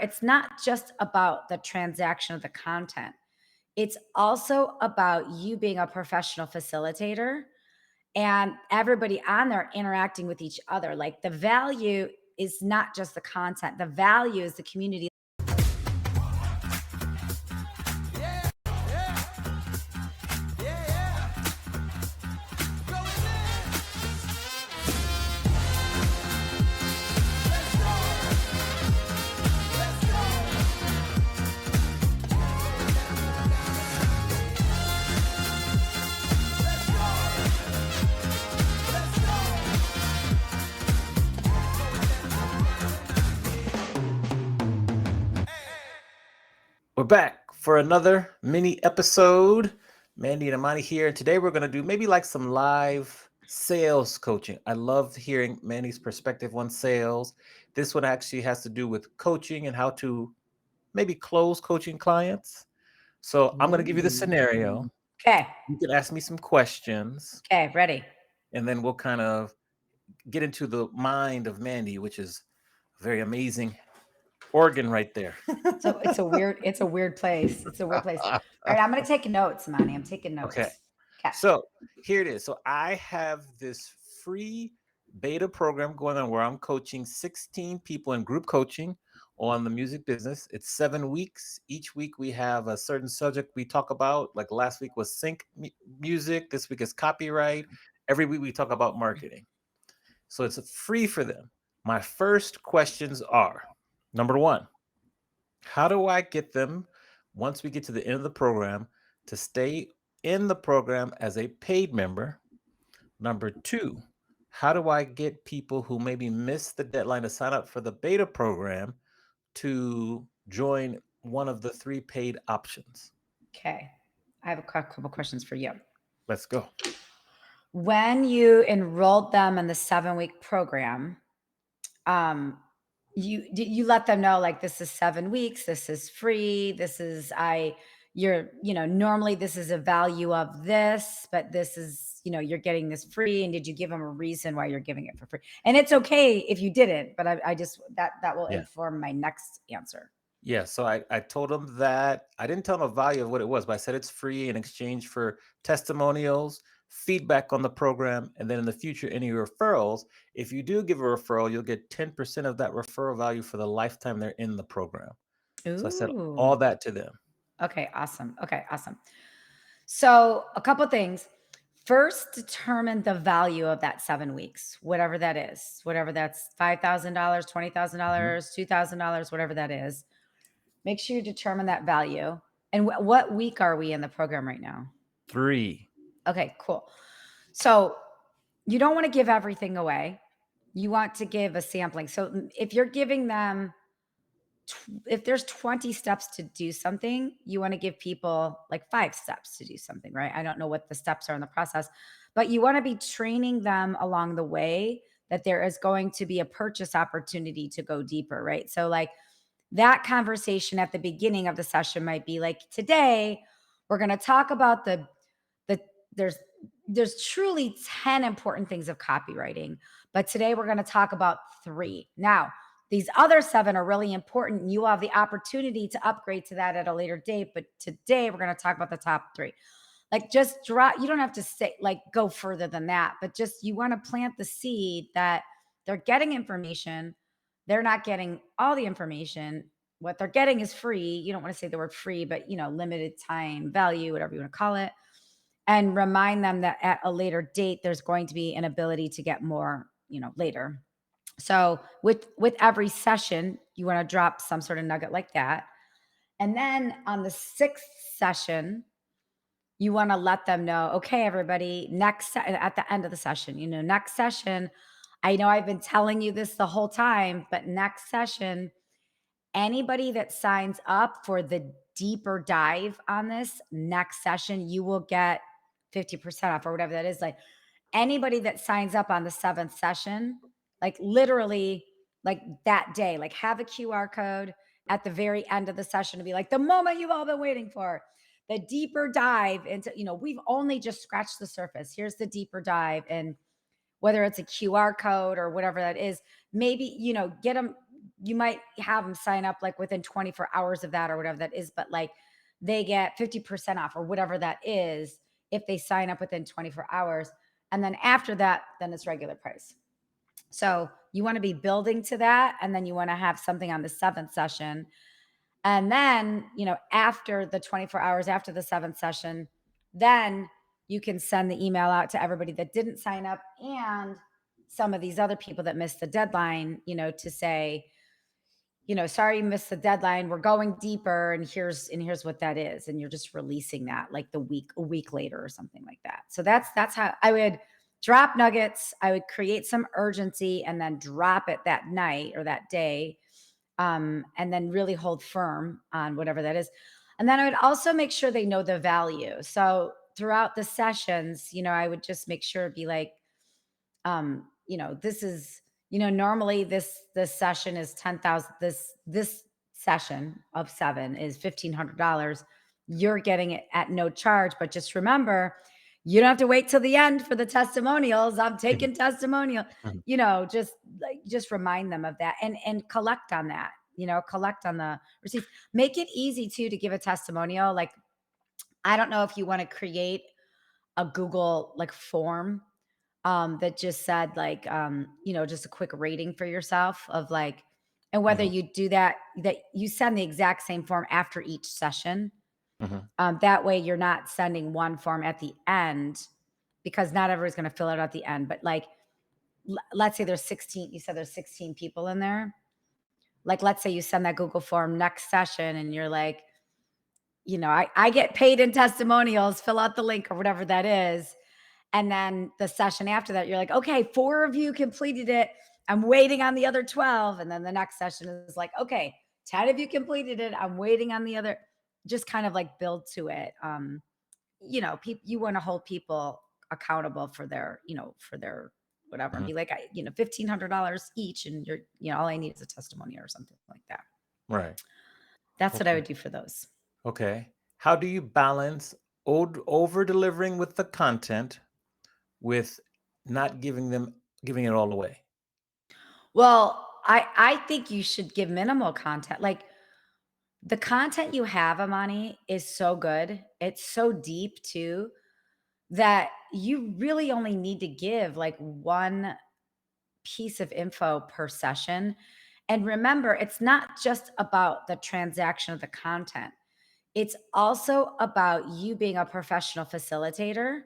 It's not just about the transaction of the content. It's also about you being a professional facilitator and everybody on there interacting with each other. Like the value is not just the content, the value is the community. Yeah, yeah, yeah, yeah. Going in. Let's go. Let's go. Let's go. Let's go. We're back for another mini episode. Mandi and Amani here. And today we're going to do maybe like some live sales coaching. I love hearing Mandy's perspective on sales. This one actually has to do with coaching and how to maybe close coaching clients. So I'm going to give you the scenario. Okay. You can ask me some questions, Okay. Ready. and then we'll kind of get into the mind of Mandy, which is a very amazing organ right there. So it's a weird place. It's a weird place. All right. I'm going to take notes, Monty. I'm taking Okay. notes. Okay. So here it is. So I have this free beta program going on where I'm coaching 16 people in group coaching on the music business. It's 7 weeks. Each week we have a certain subject we talk about. Like last week was music. This week is copyright. Every week we talk about marketing. So it's free for them. My first questions are, number one, how do I get them, once we get to the end of the program, to stay in the program as a paid member? Number two, how do I get people who maybe missed the deadline to sign up for the beta program to join one of the 3 paid options? Okay. I have a couple questions for you. Let's go. When you enrolled them in the 7-week program, um, you let them know like this is 7 weeks, this is free, normally this is a value of this, but this is, you're getting this free. And did you give them a reason why you're giving it for free? And it's okay if you didn't, but I just that will Yeah. inform my next answer. Yeah, so I told them that I didn't tell them the value of what it was, but I said it's free in exchange for testimonials, feedback on the program, and then in the future, any referrals. If you do give a referral, you'll get 10% of that referral value for the lifetime they're in the program. So I said Ooh. all that to them. Okay, awesome. Okay, awesome. So, a couple things. First, determine the value of that 7 weeks, whatever that is, whatever that's $5,000, Mhm. $20,000, $2,000, whatever that is. Make sure you determine that value. And what week are we in the program right now? 3. Okay, cool. So, you don't want to give everything away. You want to give a sampling. So, if you're giving them if there's 20 steps to do something, you want to give people like 5 steps to do something, right? I don't know what the steps are in the process, but you want to be training them along the way that there is going to be a purchase opportunity to go deeper, right? So like that conversation at the beginning of the session might be like, today we're going to talk about the there's there's truly 10 important things of copywriting, but today we're going to talk about 3. Now, these other 7 are really important. You will have the opportunity to upgrade to that at a later date, but today we're going to talk about the top 3. Like just drop, you don't have to say like go further than that, but just you want to plant the seed that they're getting information. They're not getting all the information. What they're getting is free. You don't want to say the word free, but limited time value, whatever you want to call it. And remind them that at a later date, there's going to be an ability to get more, later. So with every session, you want to drop some sort of nugget like that. And then on the 6th session, you want to let them know, okay, everybody, at the end of the session, next session, I know I've been telling you this the whole time, but next session, anybody that signs up for the deeper dive on this next session, you will get 50% off or whatever that is. Like anybody that signs up on the 7th session, like literally like that day, like have a QR code at the very end of the session to be like the moment you've all been waiting for. The deeper dive into, we've only just scratched the surface. Here's the deeper dive. And whether it's a QR code or whatever that is, maybe, get them, you might have them sign up like within 24 hours of that or whatever that is, but like they get 50% off or whatever that is if they sign up within 24 hours. And then after that, then it's regular price. So you want to be building to that. And then you want to have something on the seventh session. And then, after the 24 hours after the seventh session, then you can send the email out to everybody that didn't sign up and some of these other people that missed the deadline, to say, sorry you missed the deadline. We're going deeper and here's what that is. And you're just releasing that like a week later or something like that. So that's how I would drop nuggets. I would create some urgency and then drop it that night or that day. And then really hold firm on whatever that is. And then I would also make sure they know the value. So throughout the sessions, I would just make sure it'd be like, this is, normally this session is 10,000. This session of 7 is $1,500. You're getting it at no charge, but just remember, you don't have to wait till the end for the testimonials. I'm taking testimonial. Mhm. Just remind them of that and collect on that. Collect on the receipts. Make it easy too to give a testimonial. Like, I don't know if you want to create a Google like form that just said like, just a quick rating for yourself of like, and whether Mhm. you do that you send the exact same form after each session. Mhm. That way you're not sending one form at the end because not everybody's going to fill it out at the end. But like, let's say there's 16, you said there's 16 people in there. Like, let's say you send that Google form next session and you're like, I get paid in testimonials, fill out the link or whatever that is. And then the session after that, you're like, okay, 4 of you completed it. I'm waiting on the other 12. And then the next session is like, okay, 10 of you completed it. I'm waiting on the other. Just kind of like build to it. You want to hold people accountable for their whatever and Mhm. be like, $1,500 each. And all I need is a testimony or something like that. Right. That's what I Okay. would do for those. Okay. How do you balance over delivering with the content with not giving it all away? Well, I think you should give minimal content. Like, the content you have, Amani, is so good. It's so deep too that you really only need to give like one piece of info per session. And remember, it's not just about the transaction of the content. It's also about you being a professional facilitator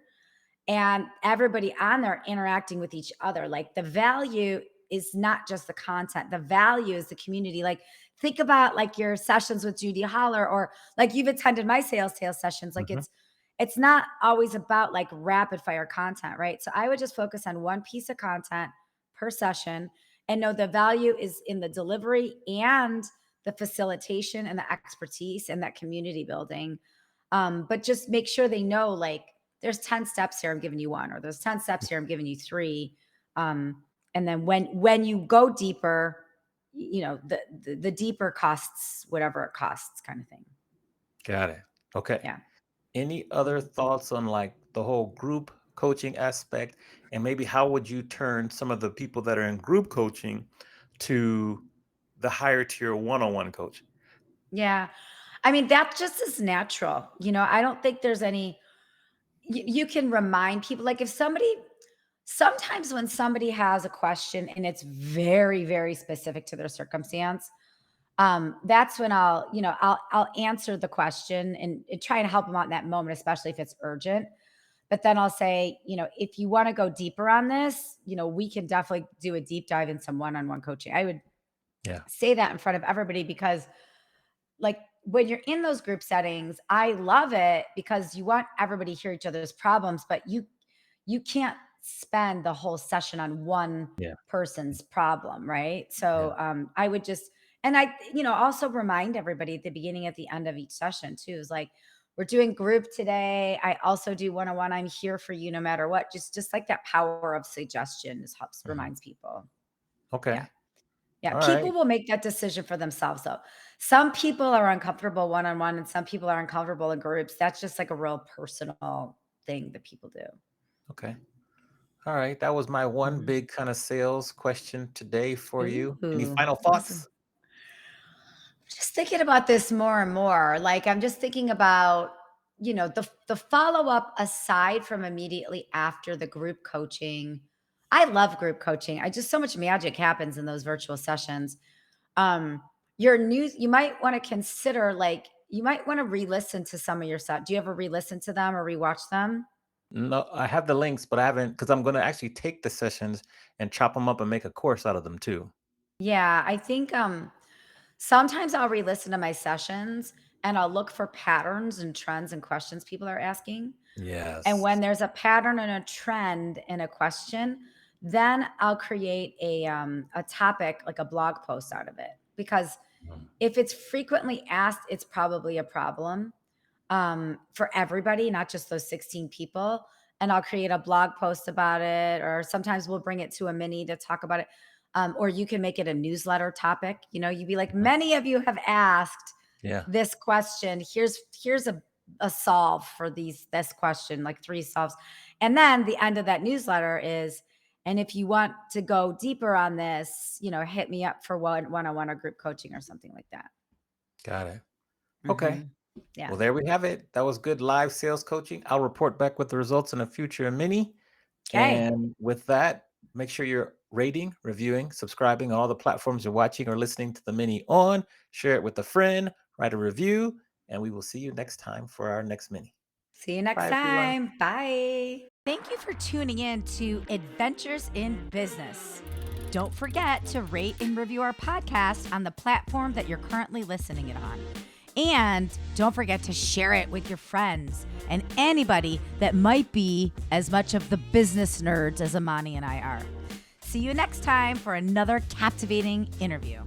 and everybody on there interacting with each other. Like, the value is not just the content, the value is the community. Like, think about like your sessions with Judy Holler, or like you've attended my sales tale sessions. Like, Mhm. it's not always about like rapid fire content, right? So I would just focus on one piece of content per session and know the value is in the delivery and the facilitation and the expertise and that community building. But just make sure they know like, there's 10 steps here, I'm giving you 1, or there's 10 steps here, I'm giving you 3. And then when you go deeper, the deeper costs whatever it costs, kind of thing. Got it. Okay. Yeah. Any other thoughts on like the whole group coaching aspect, and maybe how would you turn some of the people that are in group coaching to the higher tier one-on-one coaching? Yeah. I mean, that just is natural. I don't think there's any, you can remind people, like if sometimes when somebody has a question and it's very, very specific to their circumstance, that's when I'll answer the question and try and help them out in that moment, especially if it's urgent. But then I'll say, if you want to go deeper on this, we can definitely do a deep dive in some one-on-one coaching. I would Yeah. say that in front of everybody because like when you're in those group settings, I love it because you want everybody to hear each other's problems, but you can't spend the whole session on one Yeah. person's problem, right? Yeah. So I would just, and I, also remind everybody at the beginning, at the end of each session too, is like, we're doing group today. I also do one-on-one. I'm here for you no matter what. Just like that power of suggestion just helps Mhm. reminds people. Yeah. Okay. Yeah, All people right. will make that decision for themselves, though. Some people are uncomfortable one-on-one, and some people are uncomfortable in groups. That's just like a real personal thing that people do. Okay. All right. That was my one Mhm. big kind of sales question today for you. Any Ooh, final awesome. thoughts? Just thinking about this more and more. Like I'm just thinking about, the follow-up aside from immediately after the group coaching. I love group coaching. I just so much magic happens in those virtual sessions. Um, your news, you might want to consider like you might want to re-listen to some of your stuff. Do you ever re-listen to them or rewatch them? No, I have the links, but I haven't because I'm going to actually take the sessions and chop them up and make a course out of them too. Yeah, I think sometimes I'll re-listen to my sessions and I'll look for patterns and trends and questions people are asking. And Yes. when there's a pattern and a trend in a question, then I'll create a topic, like a blog post out of it. Because Mm. if it's frequently asked, it's probably a problem for everybody, not just those 16 people. And I'll create a blog post about it, or sometimes we'll bring it to a mini to talk about it. Or you can make it a newsletter topic. You'd be like, Mhm. many of you have asked Yeah. this question. Here's a solve for this question, like 3 solves. And then the end of that newsletter is, and if you want to go deeper on this, hit me up for one-on-one or group coaching or something like that. Got it. Okay. Mhm. Yeah. Well, there we have it. That was good live sales coaching. I'll report back with the results in a future mini. Okay. And with that, make sure you're rating, reviewing, subscribing on all the platforms you're watching or listening to the mini on. Share it with a friend, write a review, and we will see you next time for our next mini. See you next Bye, everyone. time. Bye. Thank you for tuning in to Adventures in Business. Don't forget to rate and review our podcast on the platform that you're currently listening it on. And don't forget to share it with your friends and anybody that might be as much of the business nerds as Amani and I are. See you next time for another captivating interview.